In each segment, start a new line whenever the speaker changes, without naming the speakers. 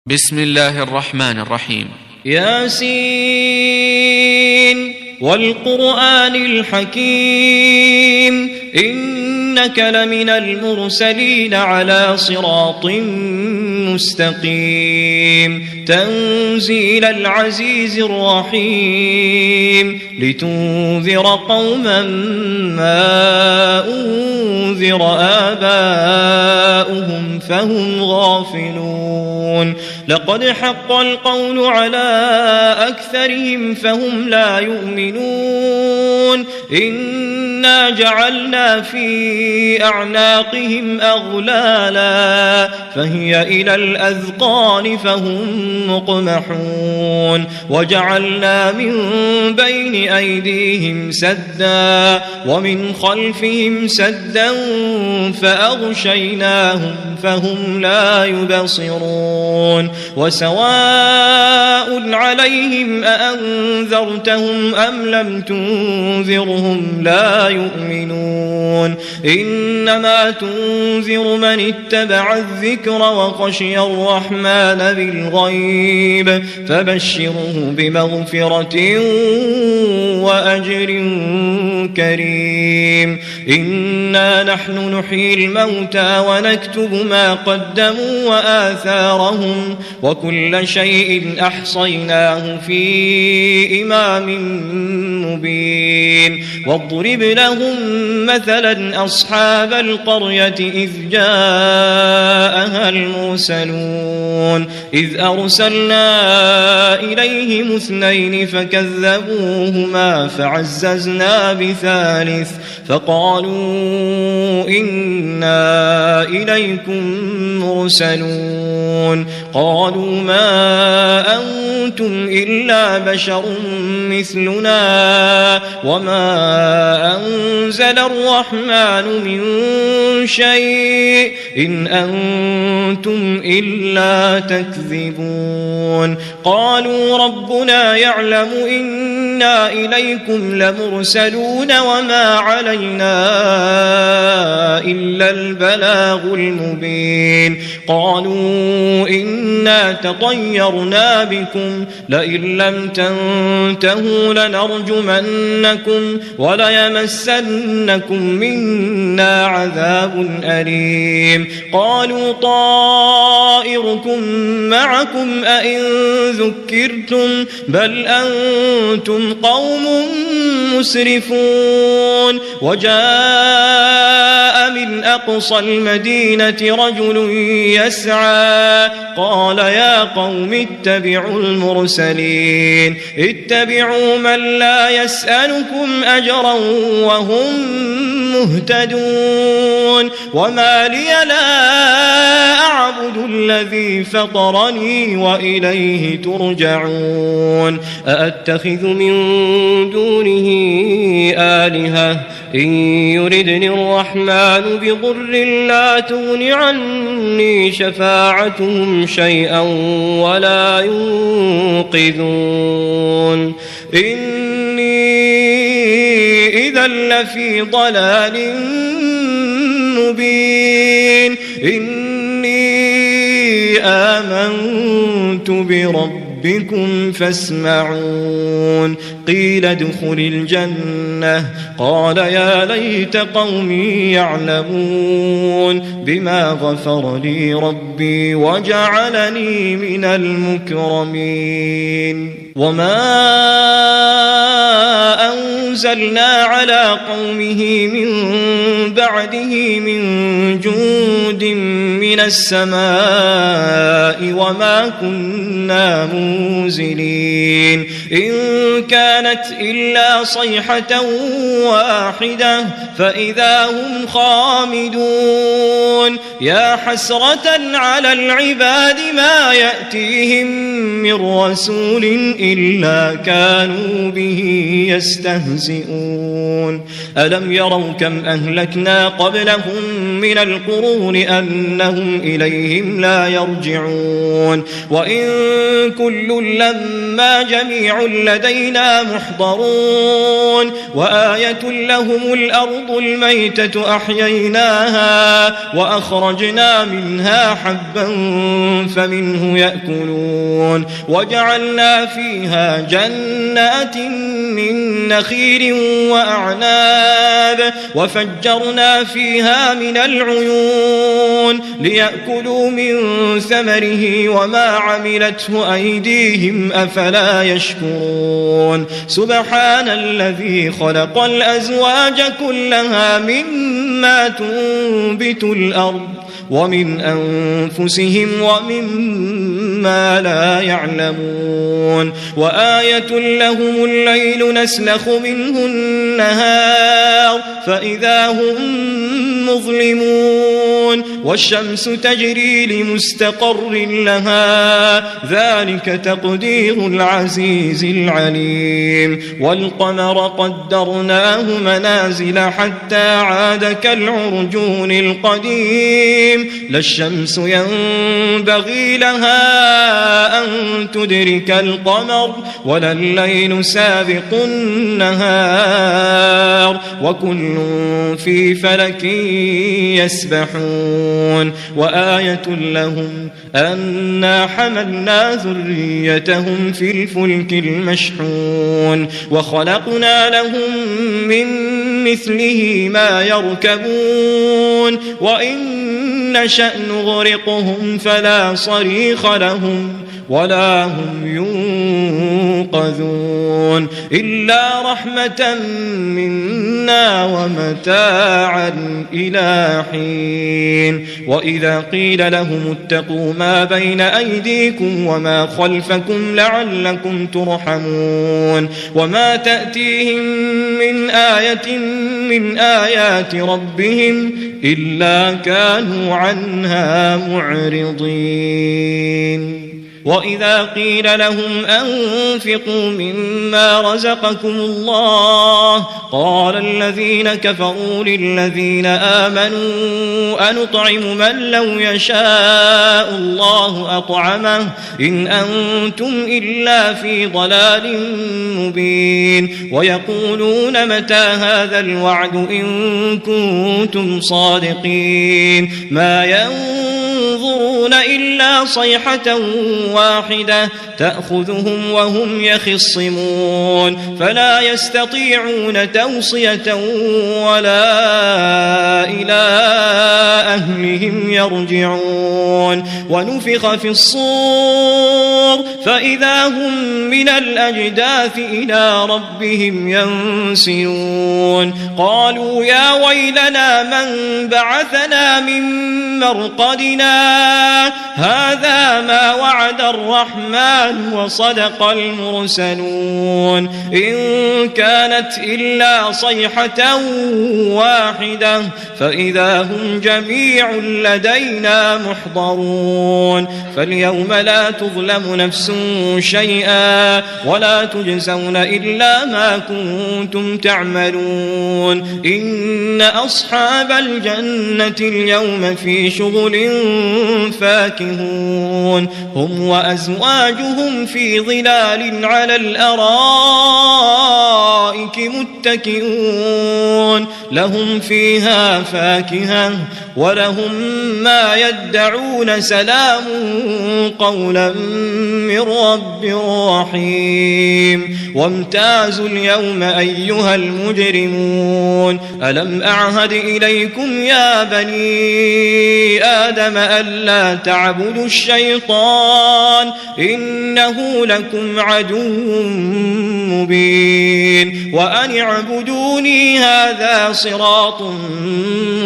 بسم الله الرحمن الرحيم.
ياسين والقرآن الحكيم إنك لمن المرسلين على صراط مستقيم تنزيل العزيز الرحيم لتنذر قوما ما أنذر آباؤهم فهم غافلون لقد حق القول على أكثرهم فهم لا يؤمنون إنا جعلنا في أعناقهم أغلالا فهي إلى الأذقان فهم مقمحون وجعلنا من بين أيديهم سدا ومن خلفهم سدا فأغشيناهم فهم لا يبصرون وسواء عليهم أأنذرتهم أم لم تنذرهم لا يؤمنون إنما تنذر من اتبع الذكر وخشي الرحمن بالغيب فبشره بمغفرة وأجر كريم إنا نحن نحيي الموتى ونكتب ما قدموا وآثارهم وكل شيء أحصيناه في إمام مبين واضرب لهم مثلا أصحاب القرية إذ جاءها المرسلون إذ أرسلنا إليهم اثنين فكذبوهما فعززنا بثالث فقالوا إنا إليكم مرسلون قالوا ما أنتم إلا بشر مثلنا وما أنزل الرحمن من شيء إن أنتم إلا تكذبون قالوا ربنا يعلم إنا إليكم لمرسلون وما علينا إلا البلاغ المبين قالوا إنا تطيرنا بكم لئن لم تنتهوا لنرجمنكم وليمسنكم منا عذاب أليم قالوا طائركم معكم أئن ذكرتم بل أنتم قوم مسرفون وجاء من أقصى المدينة رجل يسعى قال يا قوم اتبعوا المرسلين اتبعوا من لا يسألكم أجرا وهم مهتدون وما لي لا أعبد الذي فطرني وإليه ترجعون أأتخذ من دونه آلهة إن يردني الرحمن بضر لا تغن عني شفاعتهم شيئا ولا ينقذون إني إذا لفي ضلال مبين إني آمنت بربكم فاسمعون قيل ادخل الجنة قال يا ليت قومي يعلمون بما غفر لي ربي وجعلني من المكرمين وما أنزلنا على قومه من بعده من جند من السماء وما كنا منزلين إن كانت إلا صيحة واحدة فإذا هم خامدون يا حسرة على العباد ما يأتيهم من رسول إلا كانوا به يستهزئون ألم يروا كم أهلكنا قبلهم من القرون أنهم فهم إليهم لا يرجعون وإن كل لما جميع لدينا محضرون وآية لهم الأرض الميتة أحييناها وأخرجنا منها حبا فمنه يأكلون وجعلنا فيها جنات من نخيل وأعناب وفجرنا فيها من العيون ليأكلوا من ثمره وما عملته أيديهم أفلا يشكرون سبحان الذي خلق الأزواج كلها مما تنبت الأرض ومن أنفسهم ومما لا يعلمون وآية لهم الليل نسلخ منه النهار فإذا هم مظلمون والشمس تجري لمستقر لها ذلك تقدير العزيز العليم والقمر قدرناه منازل حتى عاد كالعرجون القديم لا الشمس ينبغي لها أن تدرك القمر ولا الليل سابق النهار وكل في فلك يسبحون وآية لهم أنا حملنا ذريتهم في الفلك المشحون وخلقنا لهم من مثله ما يركبون وإن نشأ نغرقهم فلا صريخ لهم ولا هم ينقذون إلا رحمة منا ومتاعا إلى حين وإذا قيل لهم اتقوا ما بين أيديكم وما خلفكم لعلكم ترحمون وما تأتيهم من آية من آيات ربهم إلا كانوا عنها معرضين وإذا قيل لهم أنفقوا مما رزقكم الله قال الذين كفروا للذين آمنوا أنطعم من لو يشاء الله أطعمه إن أنتم إلا في ضلال مبين ويقولون متى هذا الوعد إن كنتم صادقين ما ينظرون إلا صيحة واحدة تأخذهم وهم يخصمون فلا يستطيعون توصية ولا إلى أهلهم يرجعون ونفخ في الصور فإذا هم من الأجداث إلى ربهم ينسلون قالوا يا ويلنا من بعثنا من مرقدنا هذا ما وعد الرحمن وصدق المرسلون إن كانت إلا صيحة واحدة فإذا هم جميع لدينا محضرون فاليوم لا تظلم نفس شيئا ولا تجزون إلا ما كنتم تعملون إن أصحاب الجنة اليوم في شغل فاكهون هم وأزواجهم في ظلال على الأرائك متكئون لهم فيها فاكهة ولهم ما يدعون سلام قولا من رب رحيم وامتازوا اليوم أيها المجرمون ألم أعهد إليكم يا بني آدم ألا تعبدوا الشيطان إنه لكم عدو مبين وأن اعبدوني هذا صراط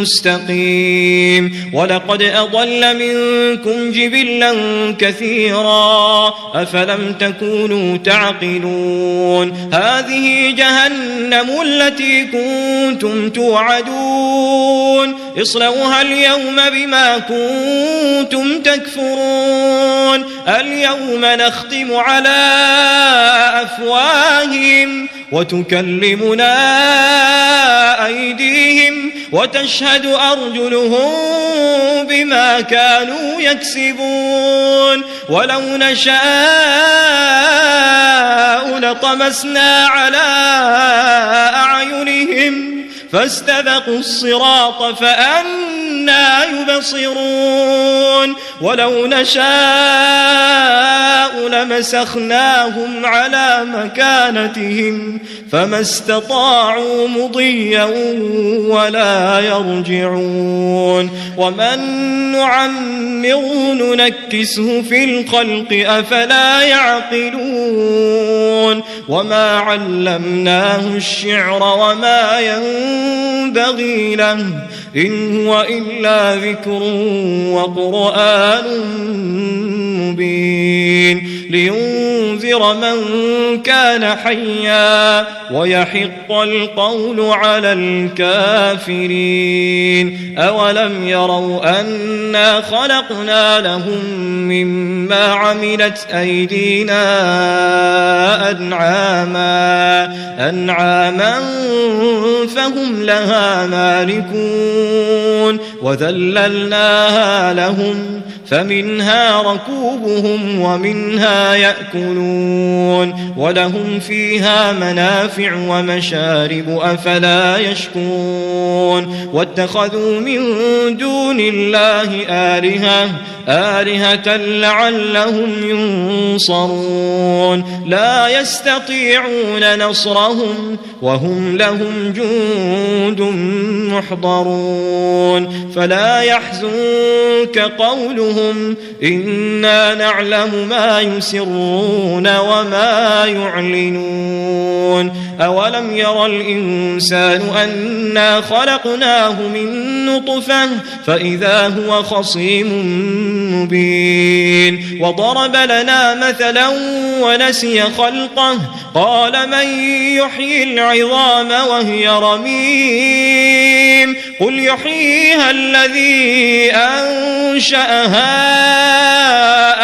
مستقيم ولقد أضل منكم جبلا كثيرا أفلم تكونوا تعقلون هذه جهنم التي كنتم توعدون اصلوها اليوم بما كنتم تكفرون اليوم نختم على أفواههم وتكلمنا أيديهم وتشهد أرجلهم بما كانوا يكسبون ولو نشاء لطمسنا على أعينهم فاستبقوا الصراط فأنى يبصرون ولو نشاء لمسخناهم على مكانتهم فما استطاعوا مضيا ولا يرجعون ومن نعمره ننكسه في الخلق أفلا يعقلون وما علمناه الشعر وما ينبغي له إن هو إلا ذكر وقرآن مبين لينذر من كان حيا ويحق القول على الكافرين أولم يروا أنا خلقنا لهم مما عملت أيدينا أنعاما فهم لها مالكون وذللناها لهم فمنها ركوبهم ومنها يأكلون ولهم فيها منافع ومشارب أفلا يشكرون واتخذوا من دون الله آلهة لعلهم ينصرون لا يستطيعون نصرهم وهم لهم جند محضرون فلا يحزنك قولهم إنا نعلم ما يسرون وما يعلنون أولم ير الإنسان أنا خلقناه من نطفة فإذا هو خصيم مبين وضرب لنا مثلا ونسي خلقه قال من يحيي العظام وهي رميم قل يحييها الذي أنشأها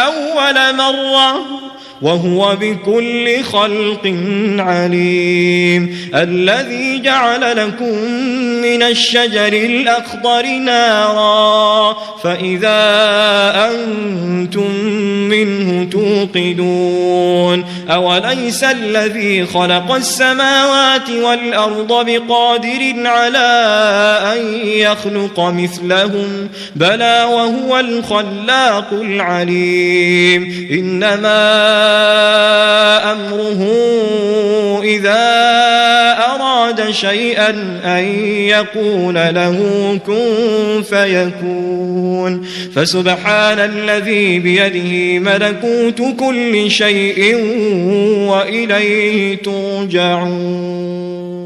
أول مرة وهو بكل خلق عليم الذي جعل لكم من الشجر الأخضر نارا فإذا أنتم منه توقدون أوليس الذي خلق السماوات والأرض بقادر على أن يخلق مثلهم بلى وهو الخلاق العليم إنما أمره إذا أراد شيئا أن يقول له كن فيكون فسبحان الذي بيده ملكوت كل شيء وإليه ترجعون